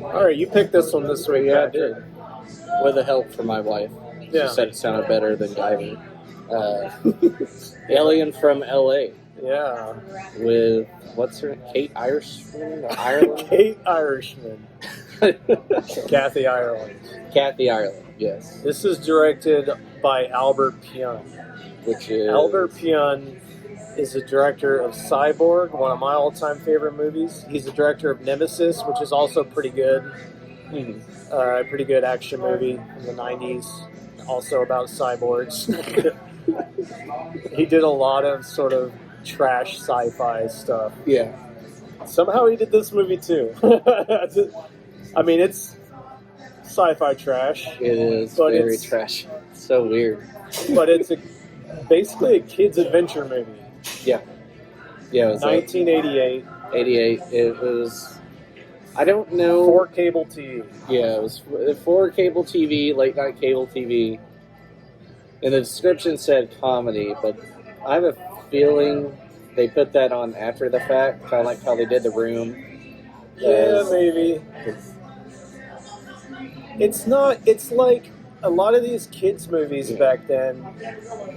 All right, you picked this one this week. Yeah, I Patrick. did. With the help from my wife. Yeah. She said it sounded better than Guyver. Alien from L.A. Yeah. with, what's her name? Kate Irishman? Ireland? Kate Irishman. Kathy Ireland. Kathy Ireland, yes. This is directed by Albert Pyun. Which is... Albert Pyun is the director of Cyborg, one of my all-time favorite movies. He's the director of Nemesis, which is also pretty good. Pretty good action movie in the 90s. Also about cyborgs. He did a lot of sort of trash sci-fi stuff. Yeah. Somehow he did this movie too. I mean, it's sci-fi trash. It is but very it's, trash. It's so weird. But it's basically a kid's adventure movie. Yeah. Yeah, it was 1988. 88. It was... I don't know... For cable TV. Yeah, it was for cable TV, late night cable TV. And the description said comedy, but I have a feeling they put that on after the fact, kind of like how they did The Room. Yeah, maybe. It's not, it's like a lot of these kids' movies back then,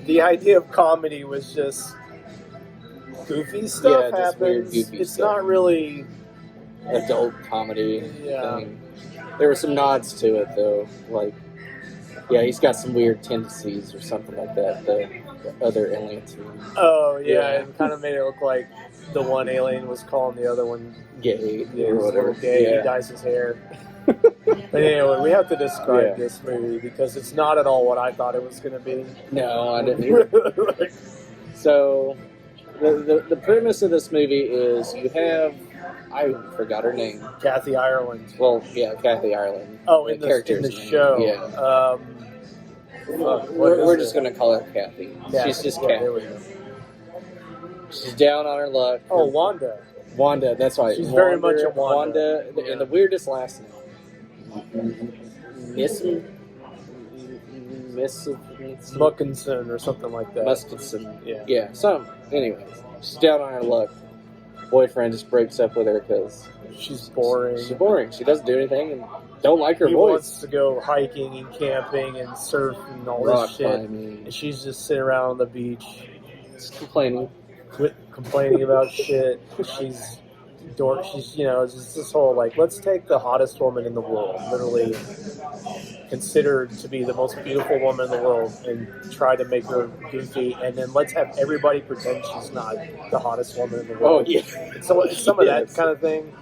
the idea of comedy was just goofy stuff just weird, happens. goofy It's stuff. not really Adult comedy. Yeah. Thing. There were some nods to it, though. Like, yeah, he's got some weird tendencies or something like that. The other aliens. Oh, yeah, Yeah. it kind of made it look like the one alien was calling the other one Gay yeah, or whatever. gay. Yeah. He dyes his hair. But anyway, we have to describe Yeah. this movie because it's not at all what I thought it was going to be. No, I didn't either. So, the premise of this movie is you have... I forgot her name. Kathy Ireland. Well, yeah, Kathy Ireland. Oh, in the character's name. show. Yeah. We're just going to call her Kathy. Yeah, She's just yeah, Kathy. there we go. She's down on her luck. Oh, Wanda. Wanda, that's right. She's very much a Wanda. And the weirdest last name. Miss Muckinson or something like that. Muskinson. Yeah. Yeah, anyways, she's down on her luck. Boyfriend just breaks up with her because She's boring. she's boring. She doesn't do anything and don't like her He voice. wants to go hiking and camping and surf and all Rock this shit. climbing. And she's just sitting around on the beach Just complaining. complaining about shit. She's, you know, it's just this whole, like, let's take the hottest woman in the world, literally considered to be the most beautiful woman in the world, and try to make her goofy, and then let's have everybody pretend she's not the hottest woman in the world. Oh, yeah. So it's some of that Yes. kind of thing.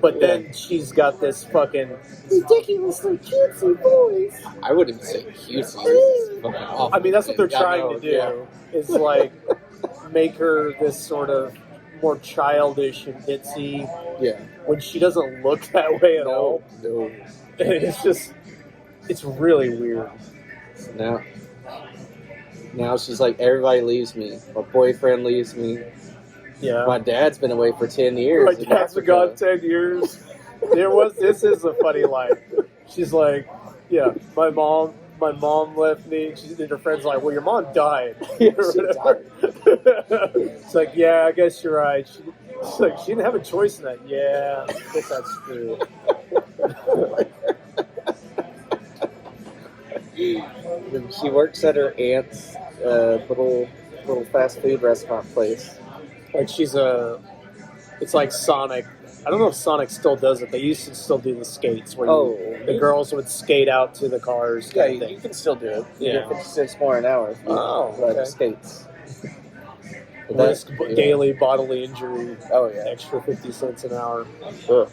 But then she's got this fucking ridiculously cutesy voice. I wouldn't say cutesy. It's fucking awful. I mean, that's what they're I trying know, to do. yeah. Is like make her this sort of more childish and ditzy Yeah. when she doesn't look that way at all. No. It's just, it's really weird. Now she's like, everybody leaves me. My boyfriend leaves me. Yeah. My dad's been away for 10 years. My in dad's been Africa. gone 10 years. This is a funny line. She's like, yeah, my mom left me. And her friend's like, well, your mom died. Yeah, Or she whatever. It's like, yeah, I guess you're right. She's like, she didn't have a choice in that. Yeah, I guess that's true. She works at her aunt's little fast food restaurant place. Like it's like Sonic. I don't know if Sonic still does it. They used to still do the skates where the girls would skate out to the cars. Yeah, kind of thing. you can still do it. You Yeah. get 56 more an hour if you ride okay. the skates. Risk daily bodily injury. Oh, yeah. Extra 50 cents an hour. Ugh.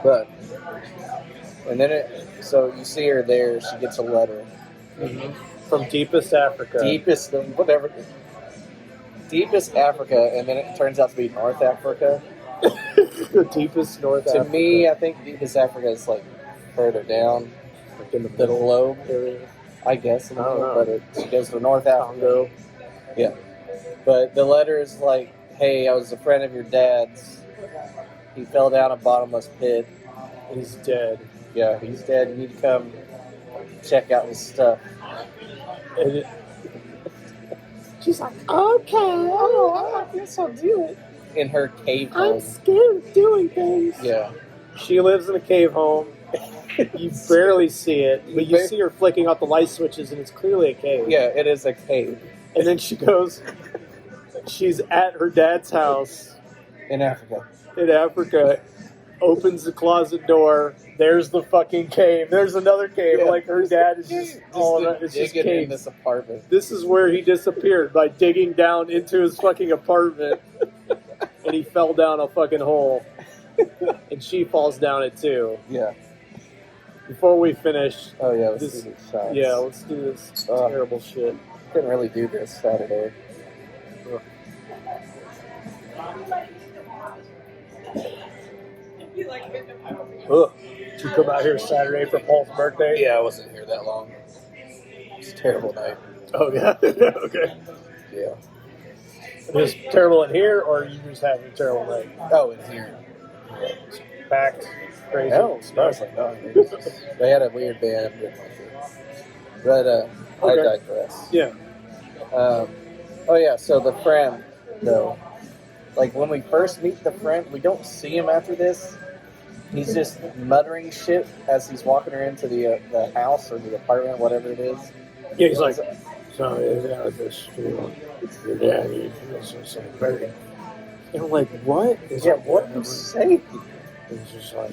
But, and then so you see her there, she gets a letter. From deepest Africa. Deepest Africa, and then it turns out to be North Africa. The deepest North To Africa. me, I think deepest Africa is like further down, like in the middle lobe area, I guess. I don't know. But she goes to North Africa. Congo. Yeah. But the letter is like, hey, I was a friend of your dad's. He fell down a bottomless pit. He's dead. Yeah, he's dead. You need to come check out his stuff. And She's like, okay, oh, I guess I'll do it. In her cave I'm home. scared of doing things. Yeah. She lives in a cave home. You barely see it, but you see her flicking out the light switches, and it's clearly a cave. Yeah, it is a cave. And then she goes, she's at her dad's house In Africa. in Africa, opens the closet door. There's the fucking cave. There's another cave. Yeah. Like her dad is just all around. It's just digging in cave. this apartment. This is where he disappeared, by digging down into his fucking apartment. And he fell down a fucking hole. And she falls down it too. Yeah. Before we finish, Oh yeah, let's this, do these shots. yeah, let's do this terrible shit. Couldn't really do this Saturday. Ugh. Did you come out here Saturday for Paul's birthday? Yeah, I wasn't here that long. It's a terrible night. Oh, yeah? Okay. Yeah. It was terrible in here, or you just having a terrible night? Oh, in here. Packed? Crazy? No, smells like nothing. They had a weird band. I didn't like it. But I Okay. digress. Yeah. Oh yeah, so the friend, though, like when we first meet the friend, we don't see him after this. He's just muttering shit as he's walking her into the house or the apartment, whatever it is. Yeah, he's like, so this, your daddy, this very. And I'm like, what? He's Yeah, like, what you say? It's just like,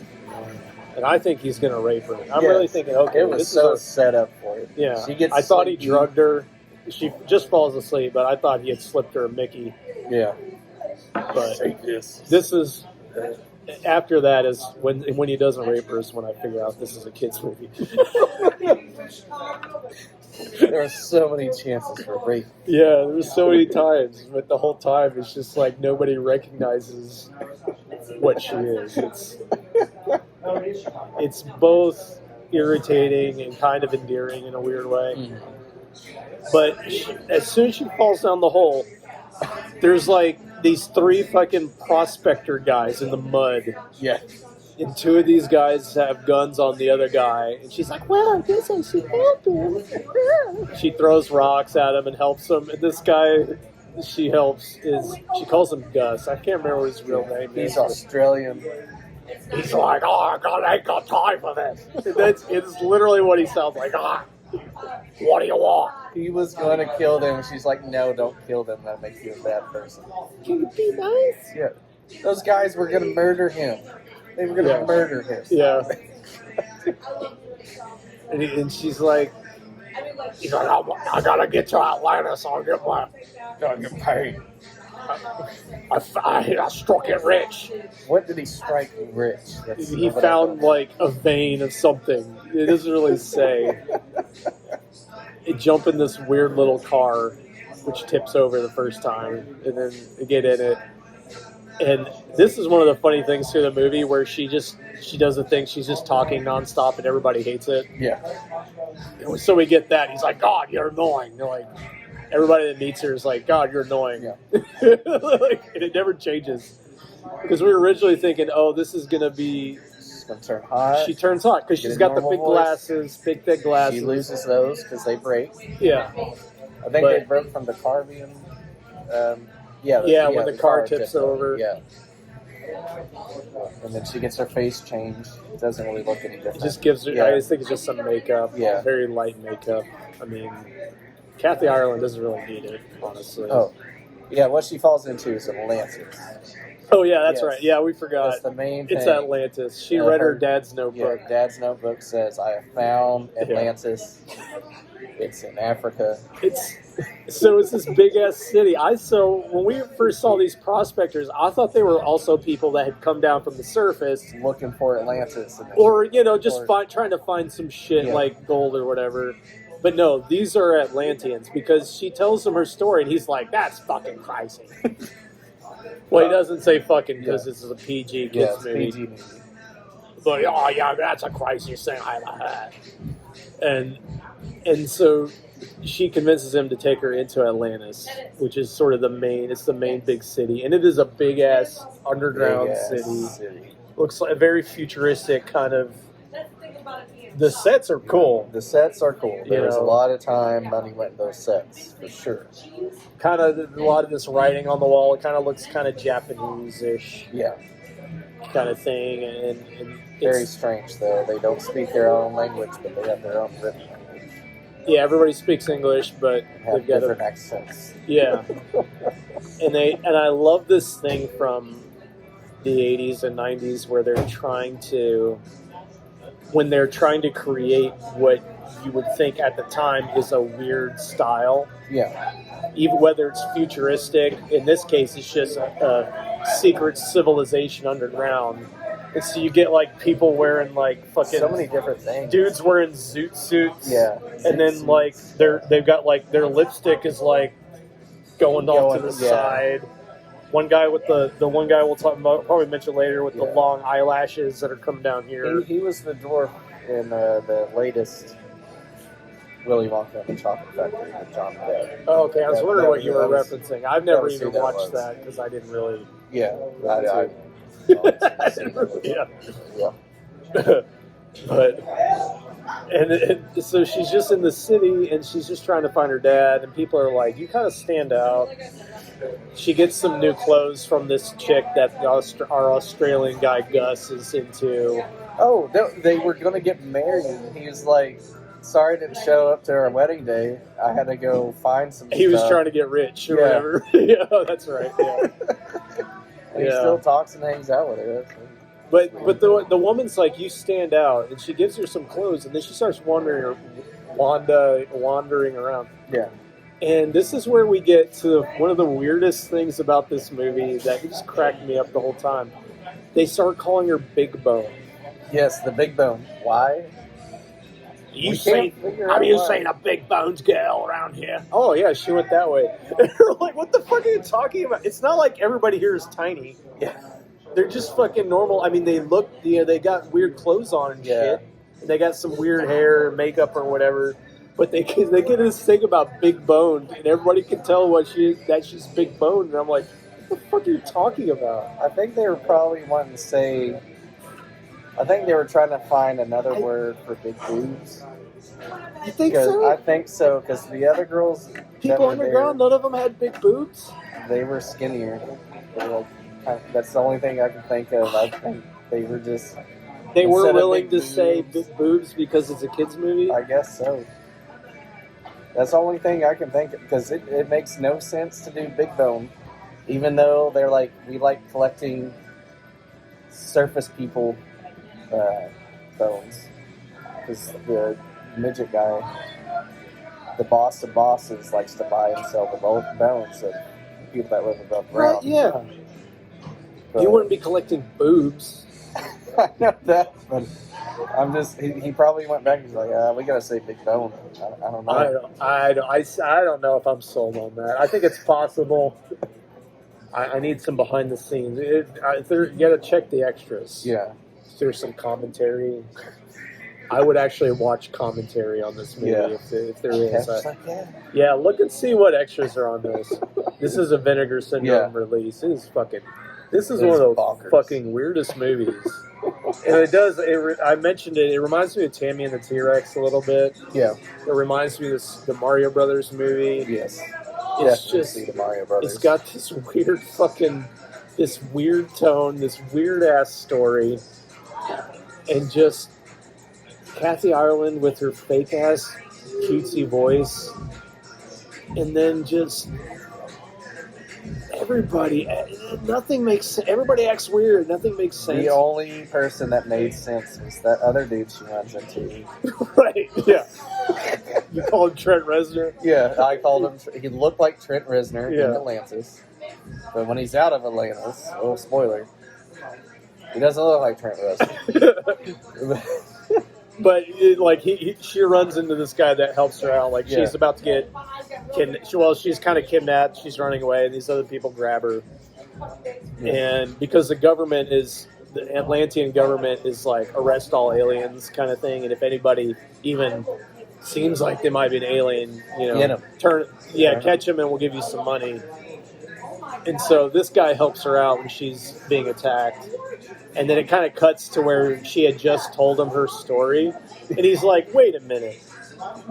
and I think he's gonna rape her. I'm Yes. really thinking, okay, It was this so is set up for it. yeah. She gets I thought he sleepy. drugged her. She just falls asleep, but I thought he had slipped her a Mickey. Yeah. But Take this. this is after that is when he doesn't rape her is when I figure out this is a kid's movie. There are so many chances for rape. Yeah, there's so many times, but the whole time it's just like nobody recognizes what she is. It's both irritating and kind of endearing in a weird way. But as soon as she falls down the hole, there's like these 3 fucking prospector guys in the mud. Yeah. And 2 of these guys have guns on the other guy. And she's like, well, I guess I should help him. She throws rocks at him and helps him. And this guy she helps she calls him Gus. I can't remember what his real name is. He's Australian. He's like, oh, God, I ain't got time for this. It's literally what he sounds like. What do you want? He was going to kill them. She's like, no, don't kill them. That makes you a bad person. Can you be nice? Yeah. Those guys were going to murder him. They were going to murder him. Yeah. and she's like, he's like, I gotta get to Atlantis. Gotta get paid. I struck it rich. What did he strike rich? He found like a vein of something. It doesn't really say. It jump in this weird little car, which tips over the first time, and then they get in it. And this is one of the funny things to the movie where she does a thing. She's just talking nonstop, and everybody hates it. Yeah. So we get that. He's like, God, you're annoying. They're like, everybody that meets her is like, God, you're annoying. Yeah. And it never changes. Because we were originally thinking, oh, this is going to be... She's going to turn hot. She turns hot because she's got the big normal voice. glasses, big thick glasses. She loses those because they break. Yeah. I think they broke from the car being... when the car tips over. Yeah. And then she gets her face changed. It doesn't really look any different. It just gives her... Yeah. I just think it's just some makeup. Yeah. Very light makeup. I mean, Kathy Ireland doesn't really need it, honestly. Oh. Yeah, what she falls into is Atlantis. Oh, yeah, that's Yes. right. Yeah, we forgot. That's the main thing. It's Atlantis. She read her dad's Yeah, notebook. Dad's notebook says, I have found Atlantis. It's in Africa. It's this big ass city. When we first saw these prospectors, I thought they were also people that had come down from the surface, Looking for Atlantis. or trying to find some shit like gold or whatever. But no, these are Atlanteans because she tells him her story, and he's like, "That's fucking crazy." Well, he doesn't say fucking because this is a PG kids movie. PG movie. But oh yeah, that's a craziest thing I ever had. And so she convinces him to take her into Atlantis, which is sort of the main big city, and it is a big ass underground city. Looks like a very futuristic kind of. The sets are cool. The sets are cool. There was a know. lot of time, money went in those sets, for sure. Kind of a lot of this writing on the wall. It kind of looks kind of Japanese-ish. Yeah. kind of thing, and Very it's, strange, though. They don't speak their own language, but they have their own written language. yeah, everybody speaks English, but Have they've got different accents. yeah, and I love this thing from the 80s and 90s where when they're trying to create what you would think at the time is a weird style. Yeah. Even whether it's futuristic, in this case, it's just a secret civilization underground. And so you get like people wearing like fucking So many different things. dudes wearing zoot suits. Yeah. And then like they've got like their lipstick is like going off to the side. One guy with the one guy we'll talk about, probably mention later, with the long eyelashes that are coming down here. He was the dwarf in the latest Willy Wonka and the Chocolate Factory with John Depp. Oh, okay. I was wondering what you were was- referencing. I've never was who even that watched was. that because I didn't really. Yeah. Yeah. Yeah. But and so she's just in the city and she's just trying to find her dad, and people are like, "You kind of stand out." She gets some new clothes from this chick that our Australian guy Gus is into. Oh, they were going to get married. And he was like, sorry I didn't show up to our wedding day. I had to go find some He was stuff." trying to get rich or Yeah. whatever. Yeah, that's right. Yeah. And he Yeah. still talks and hangs out with her. But the woman's like, "You stand out," and she gives her some clothes, and then she starts wandering around. Yeah. And this is where we get to one of the weirdest things about this movie that just cracked me up the whole time. They start calling her Big Bone. Yes, the big bone. Why? You We seen? can't figure Have out you why. seen a big bones girl around here? Oh yeah, she went that way. They're like, what the fuck are you talking about? It's not like everybody here is tiny. Yeah. They're just fucking normal. I mean, they look, they got weird clothes on and Yeah. shit. And they got some weird hair, or makeup, or whatever. But they get this thing about big boned, and everybody can tell that she's big boned. And I'm like, what the fuck are you talking about? I think they were probably wanting to say. I think they were trying to find another word for big boobs. You think 'Cause so? I think so, because the other girls, that People were underground, none of them had big boobs. there, they were skinnier. They were that's the only thing I can think of. I think they were just. They were Instead of willing to big say boobs. big boobs because it's a kids movie. I guess so. That's the only thing I can think of, because it makes no sense to do big bone, even though they're like, we like collecting surface people bones. Because the midget guy, the boss of bosses, likes to buy and sell the bones of people that live above ground. Right, yeah. But- You wouldn't be collecting boobs. I know that, but I'm just, he probably went back and was like, we gotta say big bone. I don't know. I don't know if I'm sold on that. I think it's possible. I need some behind the scenes. You gotta check the extras. Yeah. There's some commentary. I would actually watch commentary on this movie Yeah. if there is. Just like, Yeah, look and see what extras are on this. This is a Vinegar Syndrome Yeah. release. This is It one is of the bonkers. fucking weirdest movies. And it does. I mentioned it. It reminds me of Tammy and the T-Rex a little bit. Yeah. It reminds me of the Mario Brothers movie. Yes. It's Definitely just. see the Mario Brothers. It's got this weird tone, this weird ass story, and just Kathy Ireland with her fake ass cutesy voice, and then just everybody. Nothing makes sense. Everybody acts weird. Nothing makes sense. The only person that made sense was that other dude she runs into. Right? Yeah. You call him Trent Reznor? Yeah, I called him. He looked like Trent Reznor Yeah. in Atlantis, but when he's out of Atlantis, oh spoiler, he doesn't look like Trent Reznor. But she runs into this guy that helps her out. Like she's about to get she's kind of kidnapped. She's running away, and these other people grab her. And because the Atlantean government is like arrest all aliens kind of thing, and if anybody even seems like they might be an alien, Get 'em. catch them, and we'll give you some money. And so this guy helps her out when she's being attacked. And then it kind of cuts to where she had just told him her story. And he's like, wait a minute.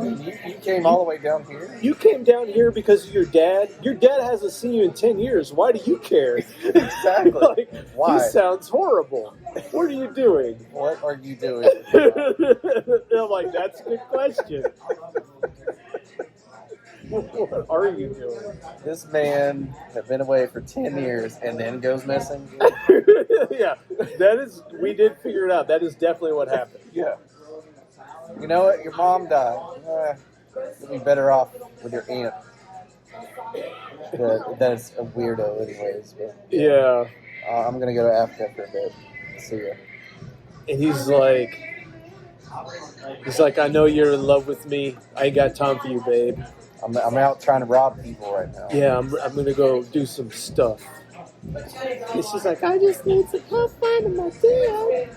You came all the way down here? You came down here because of your dad. Your dad hasn't seen you in 10 years. Why do you care? Exactly. Like, Why? This sounds horrible. What are you doing? What are you doing? I'm like, that's a good question. What are you doing? This man had been away for 10 years and then goes missing? Yeah, we did figure it out. That is definitely what happened. Yeah. You know what? Your mom died. You'll be better off with your aunt. That's a weirdo anyways. But Yeah. I'm going to go to Africa for a bit. See ya. And he's like, I know you're in love with me. I ain't got time for you, babe. I'm out trying to rob people right now. Yeah, I'm gonna go do some stuff. And she's like, I just need to have fun in my deal.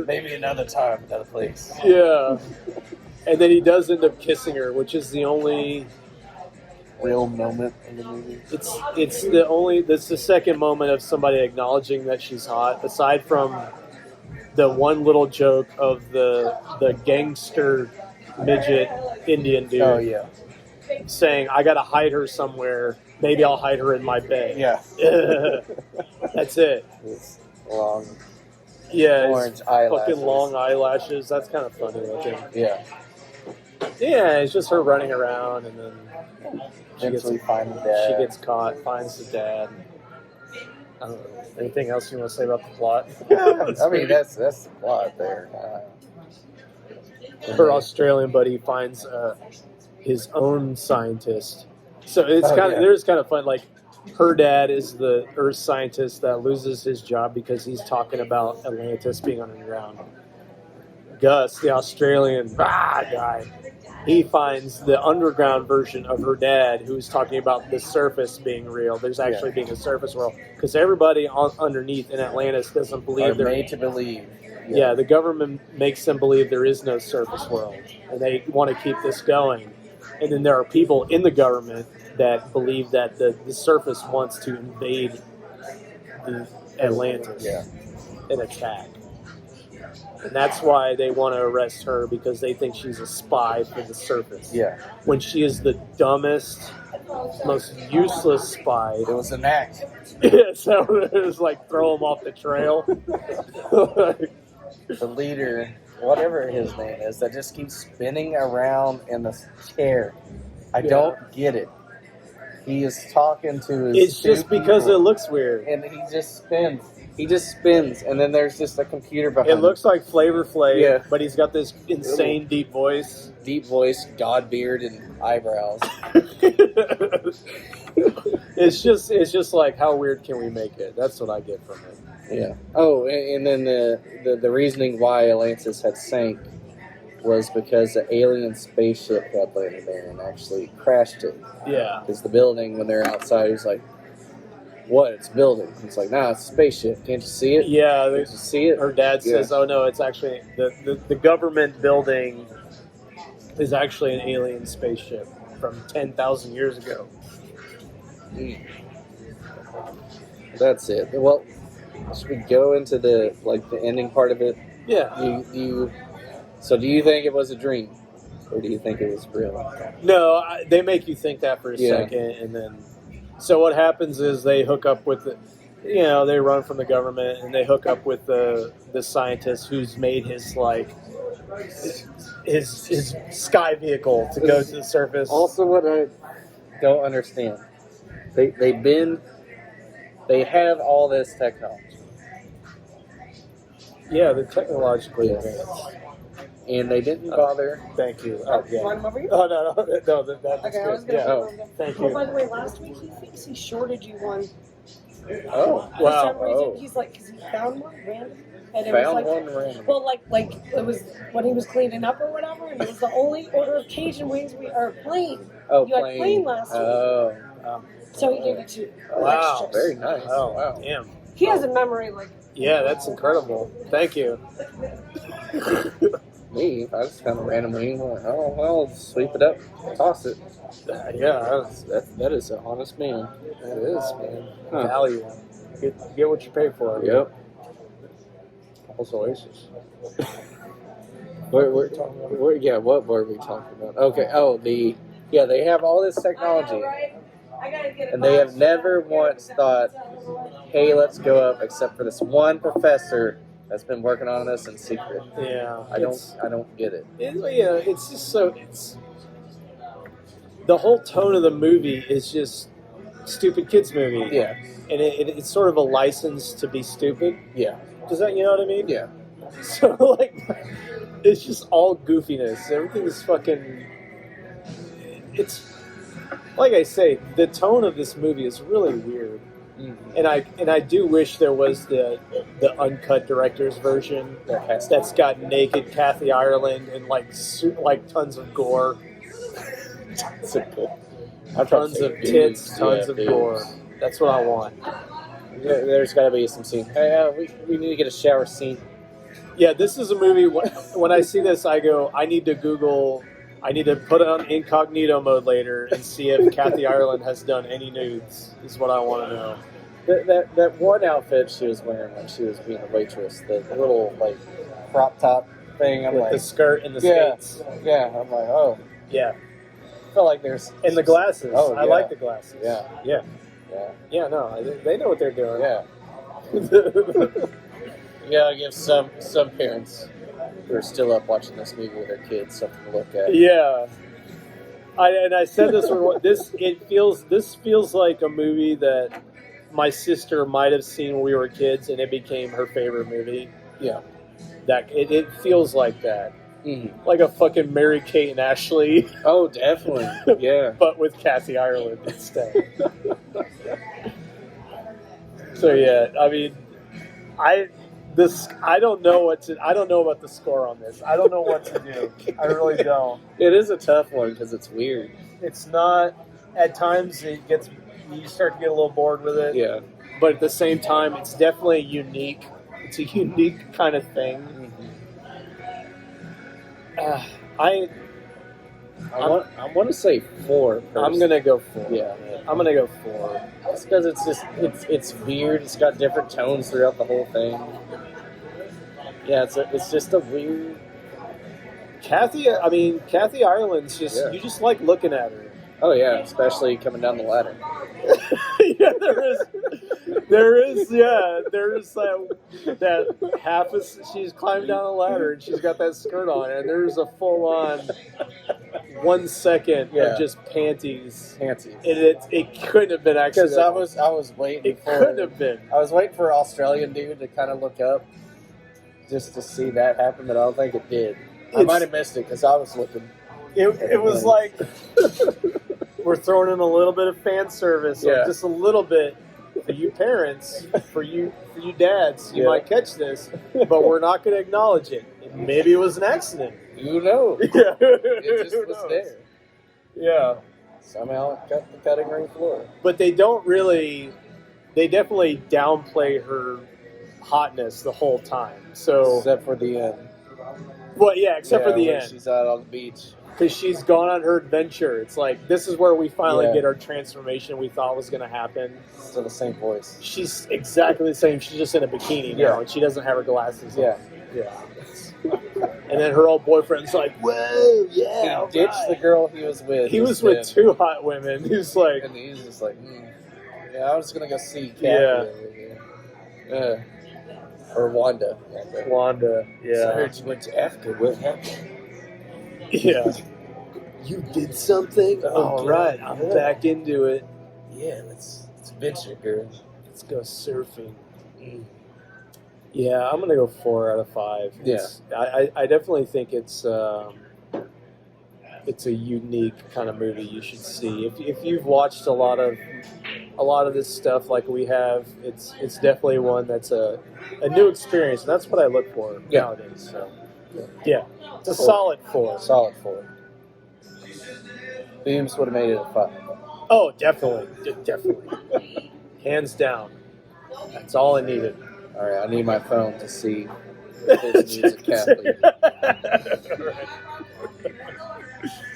Maybe another time, another place. Yeah. And then he does end up kissing her, which is the only Real moment in the movie. That's the second moment of somebody acknowledging that she's hot, aside from the one little joke of the gangster midget Indian dude. Oh yeah. Saying, I gotta hide her somewhere. Maybe I'll hide her in my bed. Yeah. That's it. It's long. Yeah, Orange his eyelashes. fucking long eyelashes. That's kind of funny looking. Yeah. Yeah, it's just her running around, and then Eventually find the dad. she gets caught, finds the dad. I don't know. Anything else you want to say about the plot? I mean, that's the plot there. Her Australian buddy finds his own scientist. So it's there's kind of fun. Like, her dad is the Earth scientist that loses his job because he's talking about Atlantis being underground. Gus, the Australian guy, he finds the underground version of her dad, who's talking about the surface being real. There's actually being a surface world because everybody underneath in Atlantis doesn't believe they're made to believe. Yeah, the government makes them believe there is no surface world, and they want to keep this going. And then there are people in the government that believe that the surface wants to invade the Atlantis and attack. And that's why they want to arrest her, because they think she's a spy for the surface. Yeah. When she is the dumbest, most useless spy. It was an act. So it was like throw him off the trail. The leader, whatever his name is, that just keeps spinning around in the chair. I don't get it. He is talking to his It's just because it looks weird. and he just spins. He just spins, and then there's just a computer behind It looks like Flavor Flav, Yeah. but he's got this insane deep voice. deep voice, god beard, and eyebrows. It's just like, how weird can we make it? That's what I get from it. Yeah. Oh, and then the reasoning why Atlantis had sank was because the alien spaceship had landed there and actually crashed it. Yeah. Because the building, when they're outside, is like, what? It's a building. It's like, nah, it's a spaceship. Can't you see it? Yeah, Can't you see it? her dad says, oh no, it's actually, the government building is actually an alien spaceship from 10,000 years ago. That's it. Well, should we go into the ending part of it? Yeah. So do you think it was a dream? Or do you think it was real? No, they make you think that for a Yeah. second, and then... So what happens is they hook up with they run from the government, and they hook up with the scientist who's made his his sky vehicle to go to the surface. Also, what I don't understand, they have all this technology, Yeah, they're technologically advanced. and they didn't bother. Thank you. Oh, yeah. Want him over here? Oh, no, that's Okay, I was good. gonna. Yeah. Oh. Thank Well, you. by the way, last week he thinks he shorted you one. Oh, For Wow. some reason, Oh. he's like, because he found one random, and it found was like, one random. well, like it was when he was cleaning up or whatever, and it was the only order of Cajun wings plain. Oh, You had plain last week. Oh, So he gave it to Wow. extras. very nice. Oh, Wow. damn. He has a memory like. Yeah, that's incredible. Thank you. Me, I just kind of randomly went, oh, well, sweep it up, toss it. Yeah, That is an honest man. that is, man. Huh. Value. Get what you pay for. Yep. Also Oasis. We're talking about, yeah, what were we talking about? Okay, they have all this technology, and they have never once thought, hey, let's go up, except for this one professor that's been working on this in secret. Yeah, I don't get it. It's just so the whole tone of the movie is just stupid kids movie. Yeah, and it's sort of a license to be stupid. yeah, Does that, you know what I mean? yeah. So like, it's just all goofiness. Everything is fucking. It's like I say, the tone of this movie is really weird, and I do wish there was the uncut director's version that's got naked Kathy Ireland and like tons of gore, tons of tits, tons of gore. That's what I want. There's got to be some scene. Hey, we need to get a shower scene. Yeah, this is a movie. When I see this, I go, I need to Google. I need to put it on incognito mode later and see if Kathy Ireland has done any nudes. Is what I want to know. That one outfit she was wearing when she was being a waitress, the little like crop top thing. I'm With like the skirt and the skates. Yeah, I'm like, oh Yeah, I feel like there's and the glasses. Oh, I yeah. like the glasses. Yeah. Yeah. Yeah. No, they know what they're doing. Yeah. You gotta give some parents who are still up watching this movie with their kids something to look at. Yeah. I said this one. This feels like a movie that my sister might have seen when we were kids, and it became her favorite movie. Yeah. That it feels like that, Mm-hmm. like a fucking Mary Kate and Ashley, Oh, definitely. Yeah. but with Kathy Ireland instead. So yeah, I mean, I don't know about the score on this. I don't know what to do. I really don't. It is a tough one because it's weird. It's not. At times, you start to get a little bored with it. Yeah. But at the same time, it's definitely unique. It's a unique kind of thing. I want to say 4. I'm gonna go 4. Yeah. I'm gonna go 4. It's because it's weird. It's got different tones throughout the whole thing. Yeah, it's just a weird. Kathy Ireland's just you just like looking at her. Oh yeah, especially coming down the ladder. Yeah, there's that half of she's climbed down a ladder and she's got that skirt on, and there's a full on 1 second of just panties. And it couldn't have been Because accidental. I was waiting. It couldn't have been. I was waiting for an Australian dude to kind of look up just to see that happen, but I don't think it did. I might have missed it because I was looking. It was like we're throwing in a little bit of fan service, or just a little bit for you parents, for you dads. You might catch this, but we're not going to acknowledge it. Maybe it was an accident. You know, Yeah, it just was there. Yeah, Somehow it cut the cutting room floor. but they don't really. They definitely downplay her hotness the whole time. So, Except for the end. well, yeah, except for the when end. she's out on the beach. Because she's gone on her adventure. It's like, this is where we finally Yeah. get our transformation we thought was going to happen. Still the same voice. She's exactly the same. She's just in a bikini now, and she doesn't have her glasses on. Yeah. Yeah. And then her old boyfriend's like, whoa, yeah. He ditched the girl he was with. He was with 2 hot women. He's like, And he's just like, yeah, I was just going to go see Kathy. Yeah. Or Wanda. Wanda. So I Yeah. heard you went to Africa. What happened? Yeah. You did something? All right. I'm back into it. Yeah, let's venture, girl. Let's go surfing. Yeah, I'm gonna go 4 out of 5. I definitely think it's a unique kind of movie you should see. If you've watched a lot of this stuff like we have, it's definitely one that's a new experience, and that's what I look for nowadays. So yeah, it's a solid 4. Solid 4. Beams would have made it a 5. Oh, definitely, hands down. That's all I needed. All right, I need my phone to see if there's music, Kathy. All right.